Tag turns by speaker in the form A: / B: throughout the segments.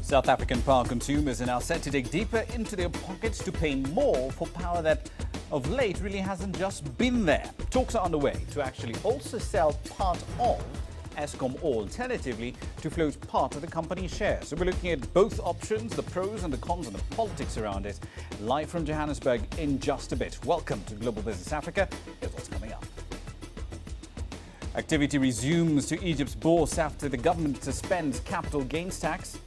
A: South African power consumers are now set to dig deeper into their pockets to pay more for power that of late really hasn't just been there. Talks are underway to actually also sell part of Eskom or alternatively to float part of the company's shares. So we're looking at both options, the pros and the cons and the politics around it, live from Johannesburg in just a bit. Welcome to Global Business Africa. Here's what's coming up. Activity resumes to Egypt's bourse after the government suspends capital gains tax.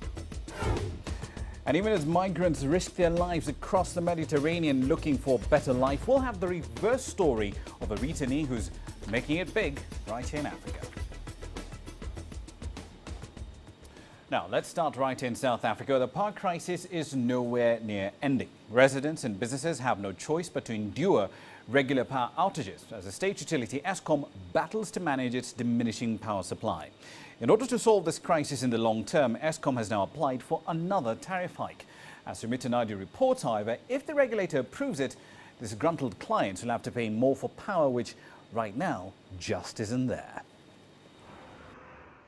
A: And even as migrants risk their lives across the Mediterranean looking for a better life, we'll have the reverse story of a returnee who's making it big right here in Africa. Now, let's start right in South Africa. The power crisis is nowhere near ending. Residents and businesses have no choice but to endure regular power outages as the state utility Eskom battles to manage its diminishing power supply. In order to solve this crisis in the long term, Eskom has now applied for another tariff hike. As Mediterenean reports, however, if the regulator approves it, disgruntled clients will have to pay more for power, which right now just isn't there.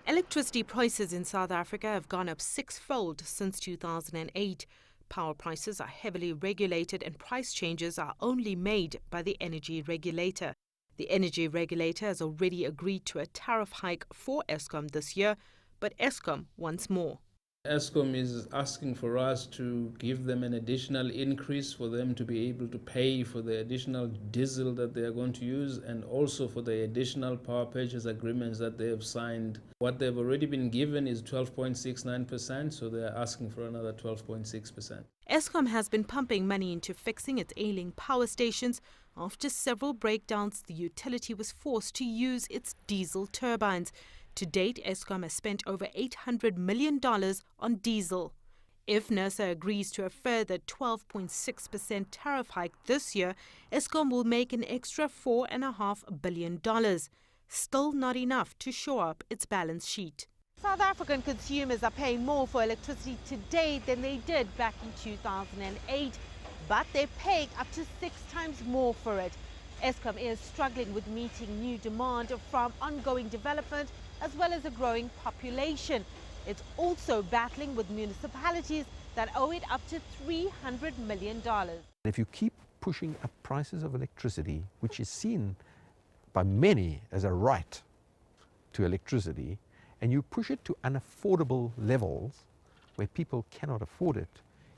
B: Electricity prices in South Africa have gone up sixfold since 2008. Power prices are heavily regulated and price changes are only made by the energy regulator. The energy regulator has already agreed to a tariff hike for Eskom this year, but Eskom wants more.
C: Eskom is asking for us to give them an additional increase for them to be able to pay for the additional diesel that they are going to use and also for the additional power purchase agreements that they have signed. What they've already been given is 12.69%, so they are asking for another 12.6%.
B: Eskom has been pumping money into fixing its ailing power stations. After several breakdowns, the utility was forced to use its diesel turbines. To date, Eskom has spent over $800 million on diesel. If NERSA agrees to a further 12.6% tariff hike this year, Eskom will make an extra $4.5 billion. Still not enough to shore up its balance sheet. South African consumers are paying more for electricity today than they did back in 2008, but they're paying up to 6 times more for it. Eskom is struggling with meeting new demand from ongoing development as well as a growing population. It's also battling with municipalities that owe it up to $300 million.
D: If you keep pushing up prices of electricity, which is seen by many as a right to electricity, and you push it to unaffordable levels where people cannot afford it,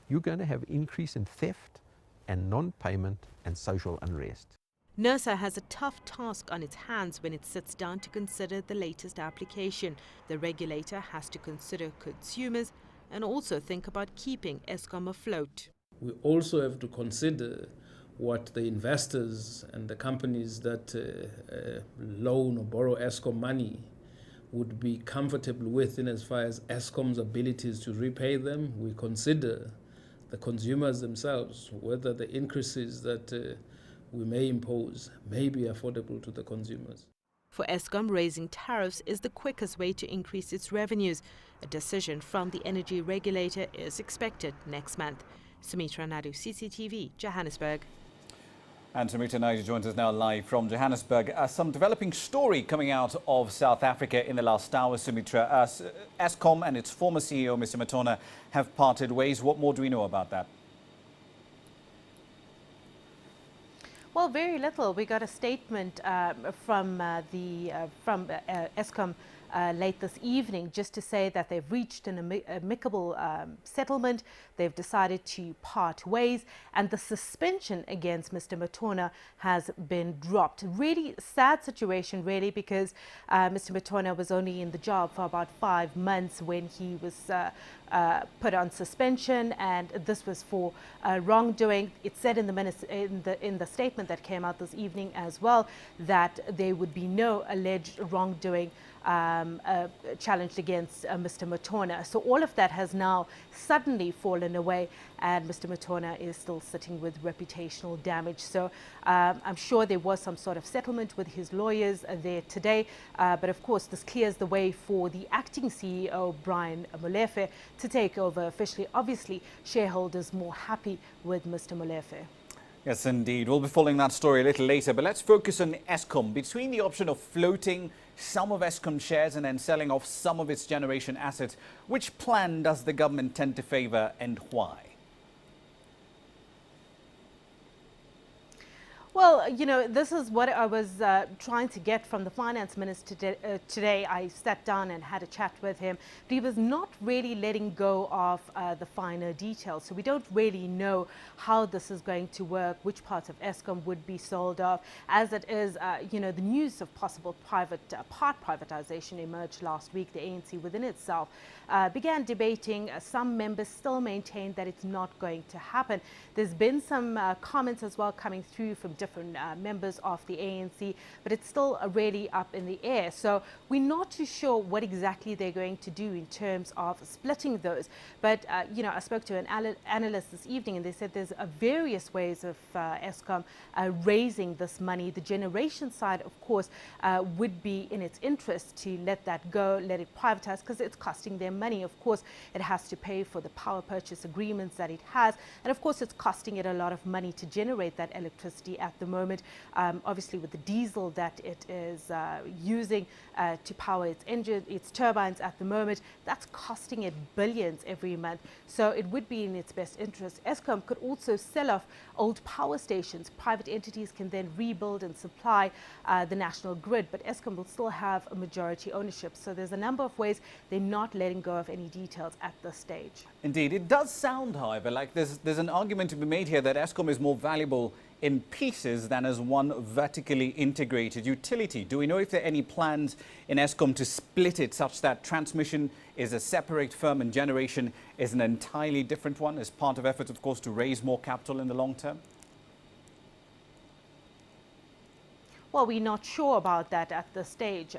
D: you're going to have increase in theft and non-payment and social unrest.
B: NERSA has a tough task on its hands when it sits down to consider the latest application. The regulator has to consider consumers and also think about keeping Eskom afloat.
C: We also have to consider what the investors and the companies that loan or borrow Eskom money would be comfortable with in as far as Eskom's abilities to repay them. We consider the consumers themselves, whether the increases that we may impose may be affordable to the consumers.
B: For Eskom, raising tariffs is the quickest way to increase its revenues. A decision from the energy regulator is expected next month. Sumitra Nadu, CCTV, Johannesburg.
A: And Sumitra Nadu joins us now live from Johannesburg. Some developing story coming out of South Africa in the last hour, Sumitra. Eskom and its former CEO, Mr. Matona, have parted ways. What more do we know about that?
B: Well, very little. We got a statement from Eskom late this evening just to say that they've reached an amicable settlement. They've decided to part ways and the suspension against Mr. Matona has been dropped. Really sad situation, really, because Mr. Matona was only in the job for about 5 months when he was put on suspension, and this was for wrongdoing. It said in the statement that came out this evening as well that there would be no alleged wrongdoing challenged against Mr. Matona. So all of that has now suddenly fallen away, and Mr. Matona is still sitting with reputational damage. So I'm sure there was some sort of settlement with his lawyers there today, but of course this clears the way for the acting CEO, Brian Molefe, to take over officially. Obviously, shareholders more happy with Mr. Molefe.
A: Yes, indeed. We'll be following that story a little later, but let's focus on Eskom. Between the option of floating some of Eskom shares and then selling off some of its generation assets. Which plan does the government tend to favour and why?
B: Well, you know, this is what I was trying to get from the finance minister today. I sat down and had a chat with him, but he was not really letting go of the finer details. So we don't really know how this is going to work, which parts of Eskom would be sold off. As it is, you know, the news of possible part privatization emerged last week. The ANC within itself began debating. Some members still maintain that it's not going to happen. There's been some comments as well coming through from different members of the ANC, but it's still really up in the air. So we're not too sure what exactly they're going to do in terms of splitting those. But, you know, I spoke to an analyst this evening and they said there's various ways of Eskom raising this money. The generation side, of course, would be in its interest to let that go, let it privatize, because it's costing them money. Of course, it has to pay for the power purchase agreements that it has. And of course, it's costing it a lot of money to generate that electricity at the moment, obviously with the diesel that it is using to power its engine, its turbines at the moment. That's costing it billions every month. So it would be in its best interest. Eskom could also sell off old power stations. Private entities can then rebuild and supply the national grid, but Eskom will still have a majority ownership. So there's a number of ways they're not letting go of any details at this stage.
A: Indeed, it does sound, however, like there's an argument to be made here that Eskom is more valuable in pieces than as one vertically integrated utility. Do we know if there are any plans in Eskom to split it such that transmission is a separate firm and generation is an entirely different one as part of efforts, of course, to raise more capital in the long term?
B: Well, we're not sure about that at this stage.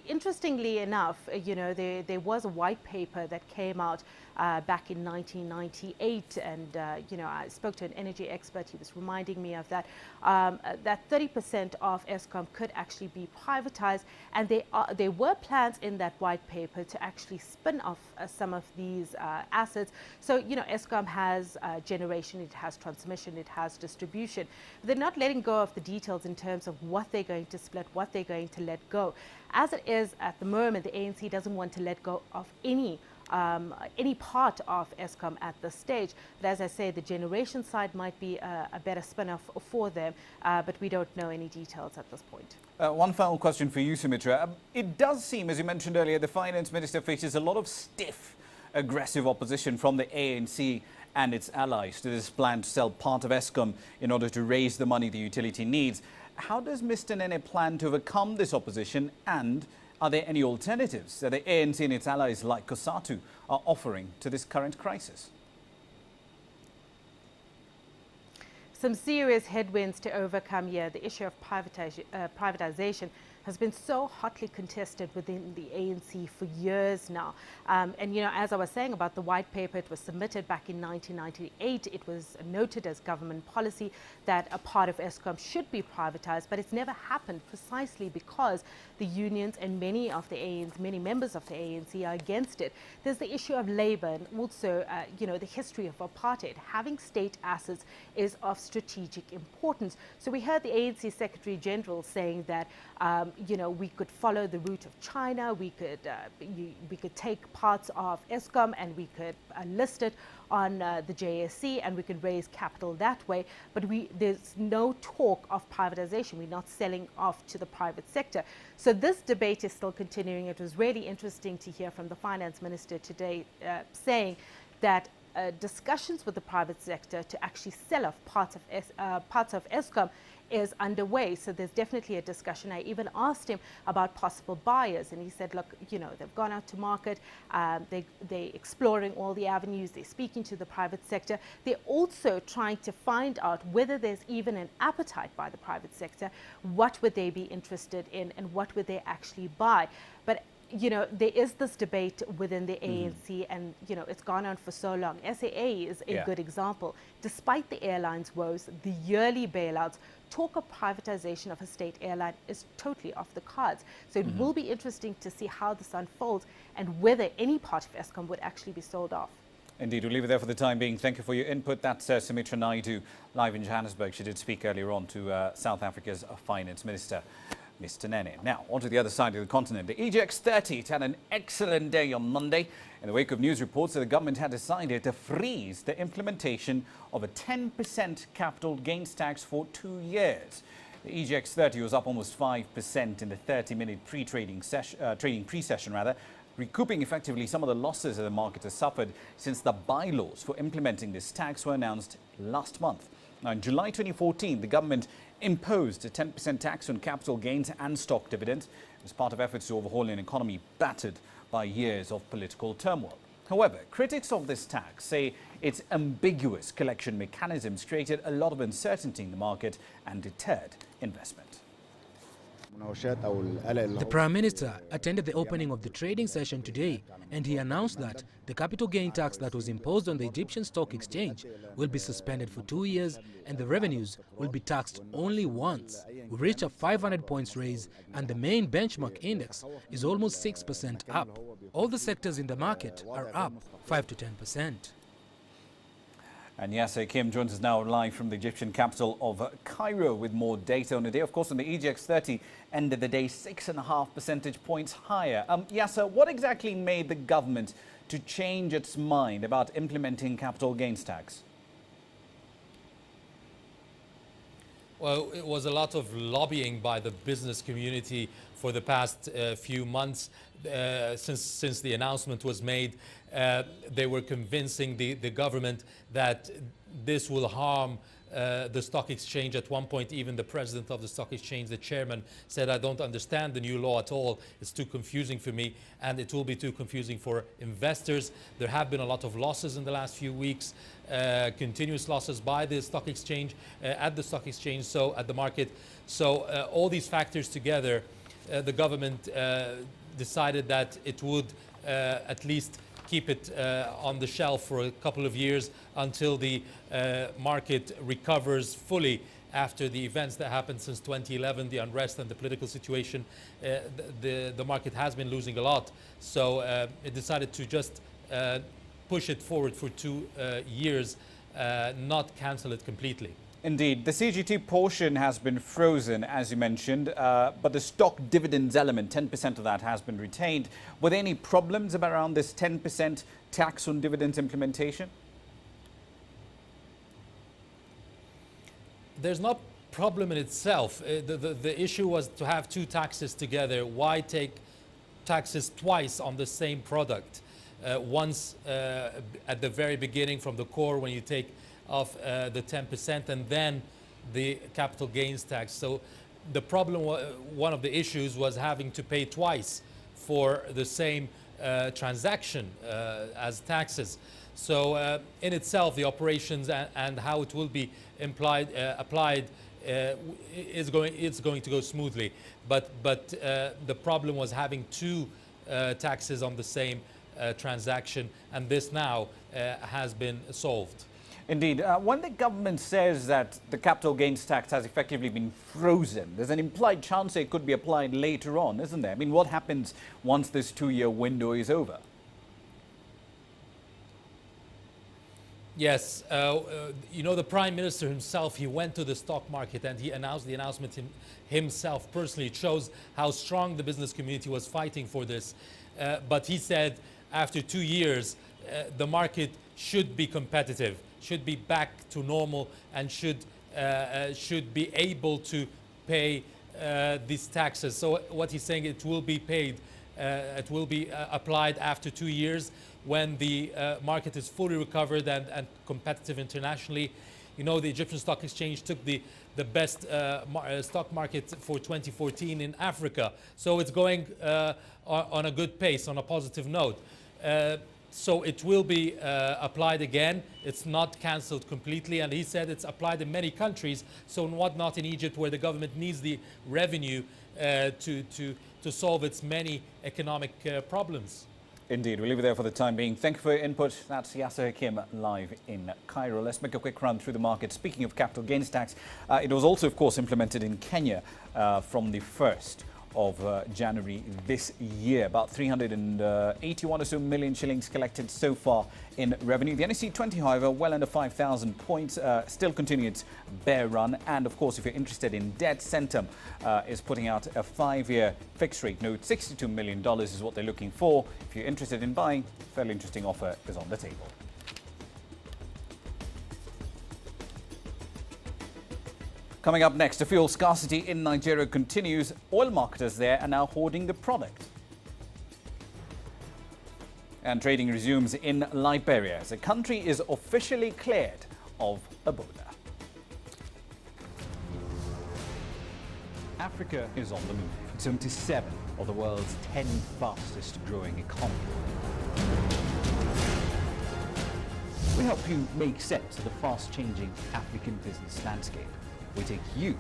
B: Interestingly enough, there was a white paper that came out back in 1998, and I spoke to an energy expert. He was reminding me of that. That 30% of Eskom could actually be privatized, and there were plans in that white paper to actually spin off some of these assets. So Eskom has generation, it has transmission, it has distribution. But they're not letting go of the details in terms of what they're going to split, what they're going to let go. As it is at the moment, the ANC doesn't want to let go of any part of Eskom at this stage. But as I say, the generation side might be a better spin-off for them, but we don't know any details at this point.
A: One final question for you, Sumitra. It does seem, as you mentioned earlier, the finance minister faces a lot of stiff, aggressive opposition from the ANC and its allies to this plan to sell part of Eskom in order to raise the money the utility needs. How does Mr. Nene plan to overcome this opposition, and are there any alternatives that the ANC and its allies like COSATU are offering to this current crisis?
B: Some serious headwinds to overcome here. The issue of privatization has been so hotly contested within the ANC for years now. As I was saying about the white paper, it was submitted back in 1998. It was noted as government policy that a part of Eskom should be privatized, but it's never happened precisely because the unions and many members of the ANC are against it. There's the issue of labor and also, the history of apartheid. Having state assets is of strategic importance. So we heard the ANC Secretary General saying that we could follow the route of China. We could take parts of Eskom and we could list it on the JSE, and we could raise capital that way. But there's no talk of privatization. We're not selling off to the private sector. So this debate is still continuing. It was really interesting to hear from the finance minister today saying that discussions with the private sector to actually sell off parts of Eskom is underway. So there's definitely a discussion. I even asked him about possible buyers, and he said, look, they've gone out to market, they're exploring all the avenues, they're speaking to the private sector. They're also trying to find out whether there's even an appetite by the private sector, what would they be interested in, and what would they actually buy. But there is this debate within the ANC, and it's gone on for so long. SAA is a good example. Despite the airline's woes, the yearly bailouts, talk of privatization of a state airline is totally off the cards. So it will be interesting to see how this unfolds and whether any part of Eskom would actually be sold off.
A: Indeed, we'll leave it there for the time being. Thank you for your input. That's Sumitra Naidu, live in Johannesburg. She did speak earlier on to South Africa's finance minister. mediterranean. Now, on to the other side of the continent. The EGX 30 had an excellent day on Monday. In the wake of news reports that the government had decided to freeze the implementation of a 10% capital gains tax for 2 years. The EGX 30 was up almost 5% in the 30-minute pre-trading pre-session, recouping effectively some of the losses that the market has suffered since the bylaws for implementing this tax were announced last month. Now, in July 2014, the government imposed a 10% tax on capital gains and stock dividends as part of efforts to overhaul an economy battered by years of political turmoil. However, critics of this tax say its ambiguous collection mechanisms created a lot of uncertainty in the market and deterred investment.
E: The Prime Minister attended the opening of the trading session today, and he announced that the capital gain tax that was imposed on the Egyptian Stock Exchange will be suspended for 2 years and the revenues will be taxed only once. We reached a 500 points raise and the main benchmark index is almost 6% up. All the sectors in the market are up 5 to 10%.
A: And Yasser Kim joins us now live from the Egyptian capital of Cairo with more data on the day. Of course, on the EGX 30 ended the day 6.5 percentage points higher. Yasser, what exactly made the government to change its mind about implementing capital gains tax?
F: Well, it was a lot of lobbying by the business community for the past few months. Since the announcement was made, they were convincing the government that this will harm the stock exchange. At one point, even the president of the stock exchange, the chairman, said, "I don't understand the new law at all. It's too confusing for me, and it will be too confusing for investors." There have been a lot of losses in the last few weeks, continuous losses by the stock exchange, at the stock exchange, so at the market. So all these factors together, the government decided that it would at least keep it on the shelf for a couple of years until the market recovers fully after the events that happened since 2011, the unrest and the political situation. The market has been losing a lot. So it decided to just push it forward for 2 years, not cancel it completely.
A: Indeed, the CGT portion has been frozen, as you mentioned, but the stock dividends element, 10% of that has been retained. Were there any problems around this 10% tax on dividends implementation?
F: There's no problem in itself. The issue was to have two taxes together. Why take taxes twice on the same product? Once at the very beginning from the core when you take off the 10% and then the capital gains tax. So the problem, one of the issues was having to pay twice for the same transaction as taxes. So in itself, the operations and how it will be applied is going to go smoothly. But the problem was having two taxes on the same transaction, and this now has been solved.
A: Indeed. When the government says that the capital gains tax has effectively been frozen, there's an implied chance it could be applied later on, isn't there? I mean, what happens once this 2-year window is over?
F: Yes. You know, the Prime Minister himself, he went to the stock market and he announced the announcement himself personally. It shows how strong the business community was fighting for this. But he said after 2 years, the market should be competitive, should be back to normal, and should be able to pay these taxes. So what he's saying, it will be paid, it will be applied after 2 years when the market is fully recovered and competitive internationally. You know, the Egyptian Stock Exchange took the best stock market for 2014 in Africa. So it's going on a good pace, on a positive note. So it will be applied again. It's not cancelled completely. And he said it's applied in many countries. So what not in Egypt, where the government needs the revenue to solve its many economic problems.
A: Indeed. We'll leave it there for the time being. Thank you for your input. That's Yasser Kim live in Cairo. Let's make a quick run through the market. Speaking of capital gains tax, it was also, of course, implemented in Kenya from the 1st of January this year. About 381 or so million shillings collected so far in revenue. The NSE 20, however, well under 5,000 points, still continuing its bear run. And of course, if you're interested in debt, Centum is putting out a 5-year fixed rate note. $62 million is what they're looking for. If you're interested in buying, a fairly interesting offer is on the table. Coming up next, the fuel scarcity in Nigeria continues. Oil marketers there are now hoarding the product. And trading resumes in Liberia as the country is officially cleared of Ebola. Africa is on the move. It's home to 7 of the world's 10 fastest growing economies. We help you make sense of the fast-changing African business landscape. We take you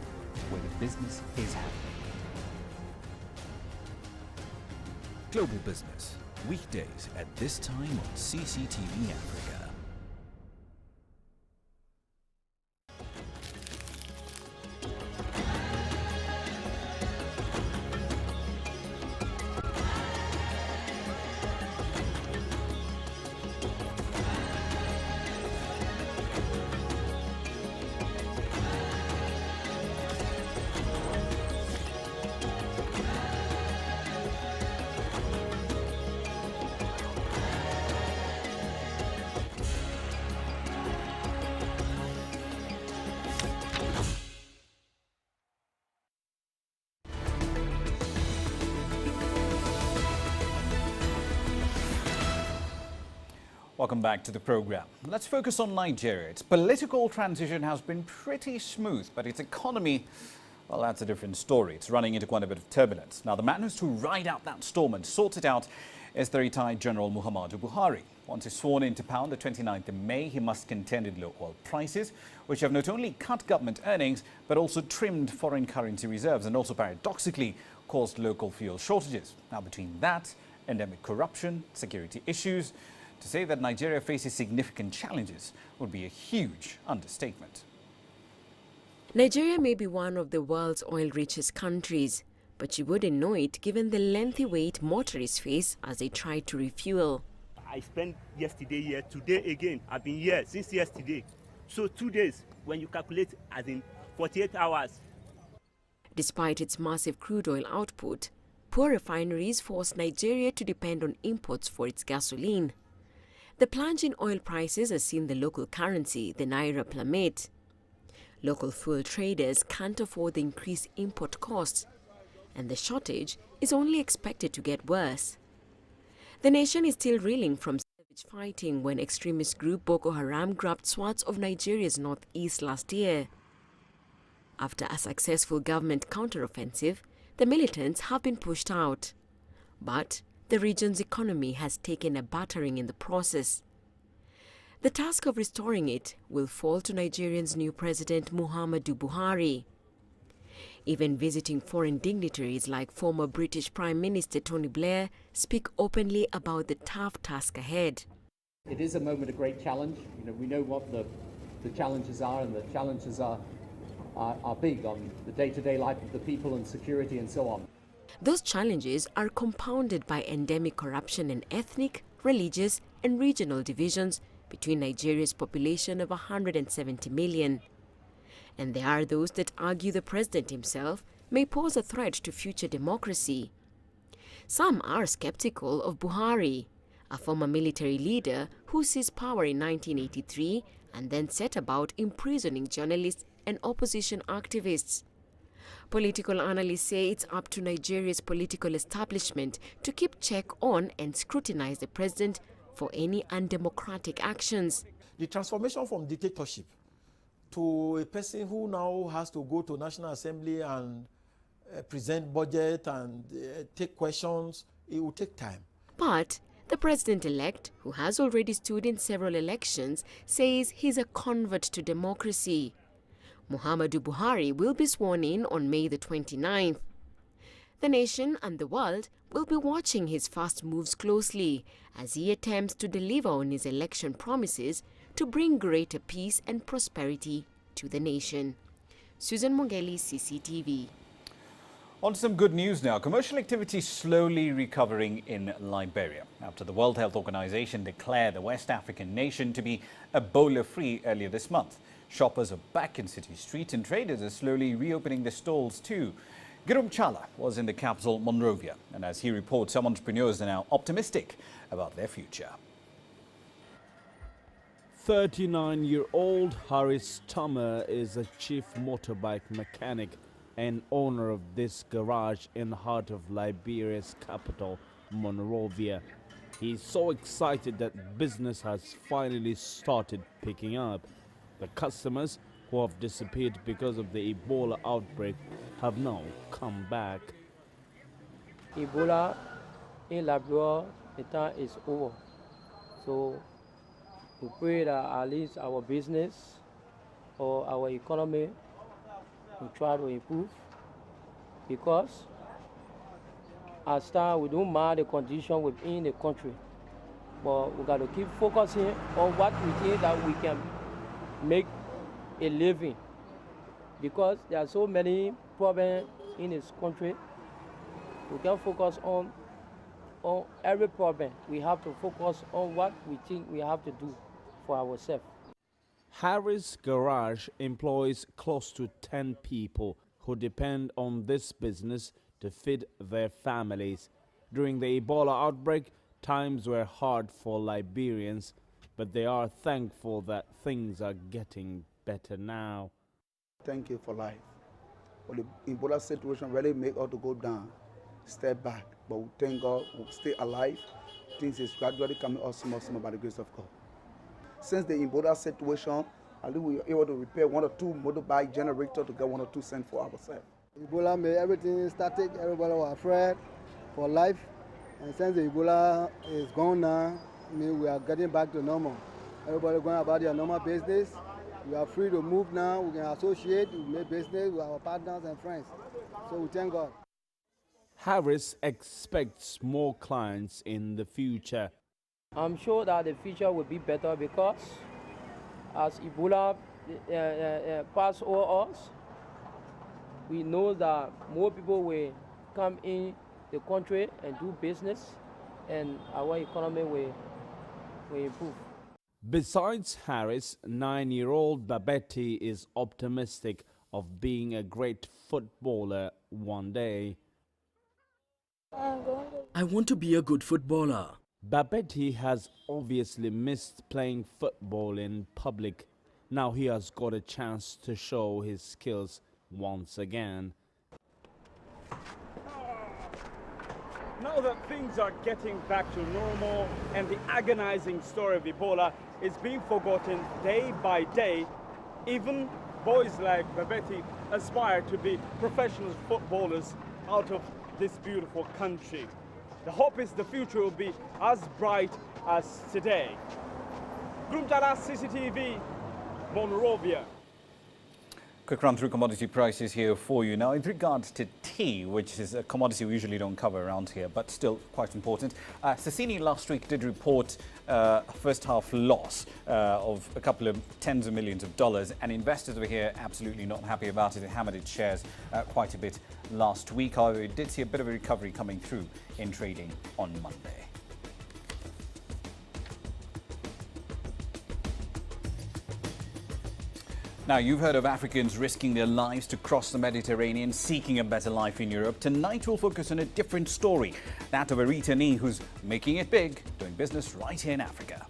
A: where the business is happening.
G: Global Business, weekdays at this time on CCTV Africa.
A: Welcome back to the program. Let's focus on Nigeria. Its political transition has been pretty smooth, but its economy, well, that's a different story. It's running into quite a bit of turbulence. Now, the man who's to ride out that storm and sort it out is the retired General Muhammadu Buhari. Once he's sworn into power on the 29th of May, he must contend with low oil prices, which have not only cut government earnings, but also trimmed foreign currency reserves and also paradoxically caused local fuel shortages. Now, between that, endemic corruption, security issues, to say that Nigeria faces significant challenges would be a huge understatement.
H: Nigeria may be one of the world's oil-richest countries, but you wouldn't know it given the lengthy wait motorists face as they try to refuel.
I: I spent yesterday here, today again. I've been here since yesterday. So 2 days, when you calculate as in 48 hours.
H: Despite its massive crude oil output, poor refineries force Nigeria to depend on imports for its gasoline. The plunge in oil prices has seen the local currency, the naira, plummet. Local fuel traders can't afford the increased import costs, and the shortage is only expected to get worse. The nation is still reeling from savage fighting when extremist group Boko Haram grabbed swaths of Nigeria's northeast last year. After a successful government counteroffensive, the militants have been pushed out. But the region's economy has taken a battering in the process. The task of restoring it will fall to Nigeria's new president Muhammadu Buhari. Even visiting foreign dignitaries like former British Prime Minister Tony Blair speak openly about the tough task ahead.
J: It is a moment of great challenge. We know what the challenges are, and the challenges are big on the day-to-day life of the people and security and so on.
H: Those challenges are compounded by endemic corruption and ethnic, religious and regional divisions between Nigeria's population of 170 million. And there are those that argue the president himself may pose a threat to future democracy. Some are skeptical of Buhari, a former military leader who seized power in 1983 and then set about imprisoning journalists and opposition activists. Political analysts say it's up to Nigeria's political establishment to keep check on and scrutinize the president for any undemocratic actions.
K: The transformation from dictatorship to a person who now has to go to National Assembly and present budget and take questions, it will take time.
H: But the president-elect, who has already stood in several elections, says he's a convert to democracy. Muhammadu Buhari will be sworn in on May the 29th. The nation and the world will be watching his fast moves closely as he attempts to deliver on his election promises to bring greater peace and prosperity to the nation. Susan Mongeli, CCTV.
A: On to some good news now. Commercial activity slowly recovering in Liberia after the World Health Organization declared the West African nation to be Ebola-free earlier this month. Shoppers are back in city streets and traders are slowly reopening their stalls too. Girum Chala was in the capital, Monrovia, and as he reports, some entrepreneurs are now optimistic about their future.
L: 39-year-old Harris Tummer is a chief motorbike mechanic and owner of this garage in the heart of Liberia's capital, Monrovia. He's so excited that business has finally started picking up. The customers who have disappeared because of the Ebola outbreak have now come back.
M: Ebola in Liberia, the time is over. So we pray that at least our business or our economy will try to improve, because as time we don't mind the condition within the country, but we got to keep focusing on what we think that we can make a living, because there are so many problems in this country. We can focus on every problem. We have to focus on what we think we have to do for ourselves.
L: Harris Garage employs close to 10 people who depend on this business to feed their families. During the Ebola outbreak, times were hard for Liberians, but they are thankful that things are getting better now.
N: Thank you for life. Well, the Ebola situation really make us to go down, step back, but we thank God we stay alive. Things is gradually coming out small by the grace of God. Since the Ebola situation, I think we were able to repair 1 or 2 motorbike generators to get 1 or 2 cents for ourselves.
O: Ebola made everything static. Everybody was afraid for life. And since the Ebola is gone now, we are getting back to normal. Everybody going about their normal business. We are free to move now. We can associate, we make business with our partners and friends. So we thank God.
L: Harris expects more clients in the future.
M: I'm sure that the future will be better, because as Ebola pass over us, we know that more people will come in the country and do business, and our economy will improve.
L: Besides Harris, 9-year-old Babette is optimistic of being a great footballer one day.
E: I want to be a good footballer.
L: Babette has obviously missed playing football in public. Now he has got a chance to show his skills once again.
P: Now that things are getting back to normal and the agonizing story of Ebola is being forgotten day by day, even boys like Babette aspire to be professional footballers out of this beautiful country. The hope is the future will be as bright as today. Grumtara CCTV, Monrovia.
A: Quick run through commodity prices here for you. Now, in regards to tea, which is a commodity we usually don't cover around here, but still quite important. Sasini last week did report a first half loss of a couple of tens of millions of dollars, and investors were here absolutely not happy about it. It hammered its shares quite a bit last week. However, it did see a bit of a recovery coming through in trading on Monday. Now, you've heard of Africans risking their lives to cross the Mediterranean, seeking a better life in Europe. Tonight, we'll focus on a different story, that of a returnee who's making it big, doing business right here in Africa.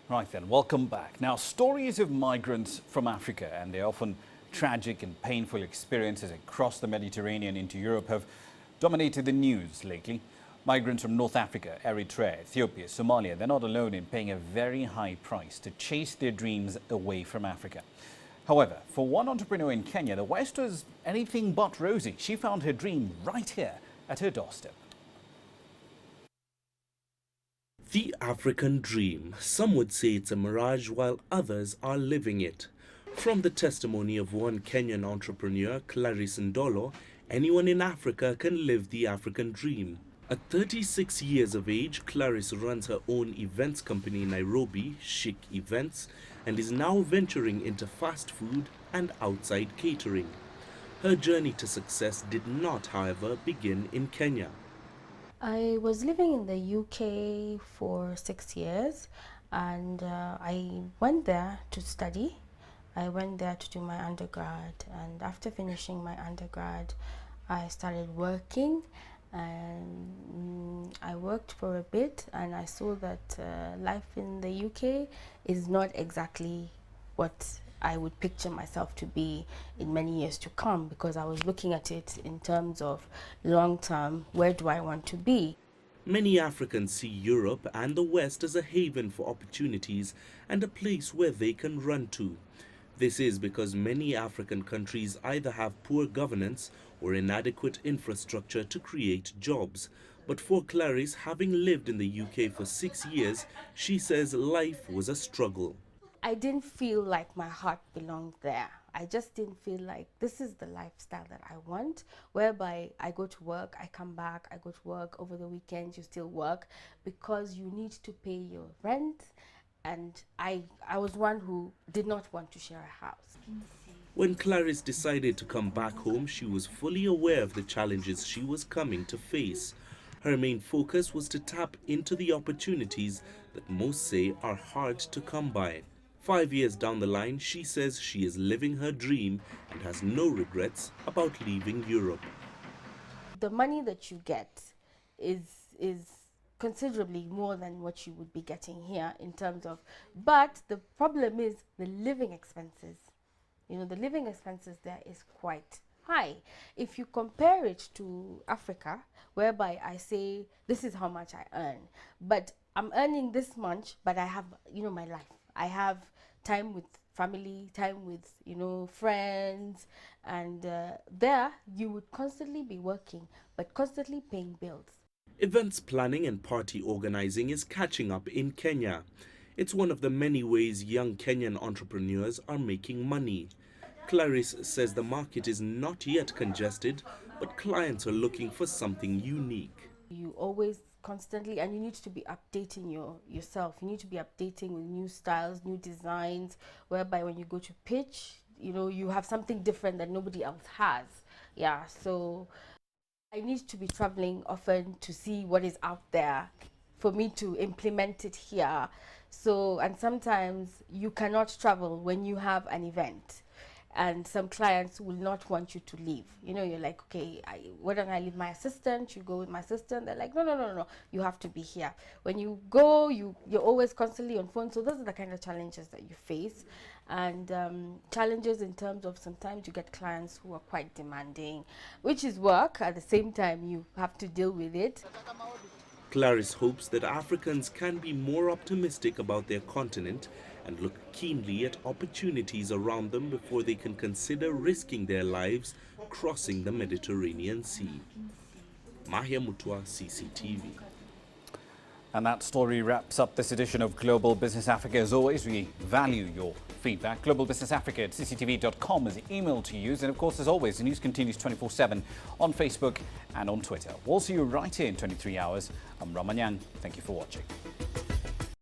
A: Right then, welcome back. Now, stories of migrants from Africa and their often tragic and painful experiences across the Mediterranean into Europe have dominated the news lately. Migrants from North Africa, Eritrea, Ethiopia, Somalia, they're not alone in paying a very high price to chase their dreams away from Africa. However, for one entrepreneur in Kenya, the West was anything but rosy. She found her dream right here at her doorstep.
Q: The African dream. Some would say it's a mirage while others are living it. From the testimony of one Kenyan entrepreneur, Clarice Ndolo, anyone in Africa can live the African dream. At 36 years of age, Clarice runs her own events company in Nairobi, Chic Events, and is now venturing into fast food and outside catering. Her journey to success did not, however, begin in Kenya.
R: I was living in the UK for 6 years, and I went there to study. I went there to do my undergrad, and after finishing my undergrad, I started working, and I worked for a bit, and I saw that life in the UK is not exactly what I would picture myself to be in many years to come, because I was looking at it in terms of long term, where do I want to be?
Q: Many Africans see Europe and the West as a haven for opportunities and a place where they can run to. This is because many African countries either have poor governance or inadequate infrastructure to create jobs. But for Clarice, having lived in the UK for 6 years, she says life was a struggle.
R: I didn't feel like my heart belonged there. I just didn't feel like this is the lifestyle that I want, whereby I go to work, I come back, I go to work, over the weekends you still work because you need to pay your rent. And I was one who did not want to share a house.
Q: When Clarice decided to come back home, she was fully aware of the challenges she was coming to face. Her main focus was to tap into the opportunities that most say are hard to come by. 5 years down the line, she says she is living her dream and has no regrets about leaving Europe.
R: The money that you get is considerably more than what you would be getting here in terms of, but the problem is the living expenses. You know, the living expenses there is quite high. If you compare it to Africa, whereby I say, this is how much I earn, but I'm earning this much, but I have, you know, my life. I have time with family, time with, you know, friends, and there you would constantly be working, but constantly paying bills.
Q: Events planning and party organizing is catching up in Kenya. It's one of the many ways young Kenyan entrepreneurs are making money. Clarice says the market is not yet congested, but clients are looking for something unique.
R: You always constantly, and you need to be updating yourself. You need to be updating with new styles, new designs, whereby when you go to pitch, you know, you have something different that nobody else has. Yeah, so I need to be traveling often to see what is out there for me to implement it here. So, and sometimes you cannot travel when you have an event, and some clients will not want you to leave. You know, you're like, okay, why don't I leave my assistant? You go with my assistant. They're like, no, you have to be here. When you go, you're always constantly on phone. So those are the kind of challenges that you face. And challenges in terms of sometimes you get clients who are quite demanding, which is work. At the same time, you have to deal with it.
Q: Clarice hopes that Africans can be more optimistic about their continent and look keenly at opportunities around them before they can consider risking their lives crossing the Mediterranean Sea. Mahia Mutwa, CCTV.
A: And that story wraps up this edition of Global Business Africa. As always, we value your feedback. Global Business Africa at cctv.com is the email to use. And of course, as always, the news continues 24/7 on Facebook and on Twitter. We'll see you right here in 23 hours. I'm Ramanyang. Thank you for watching.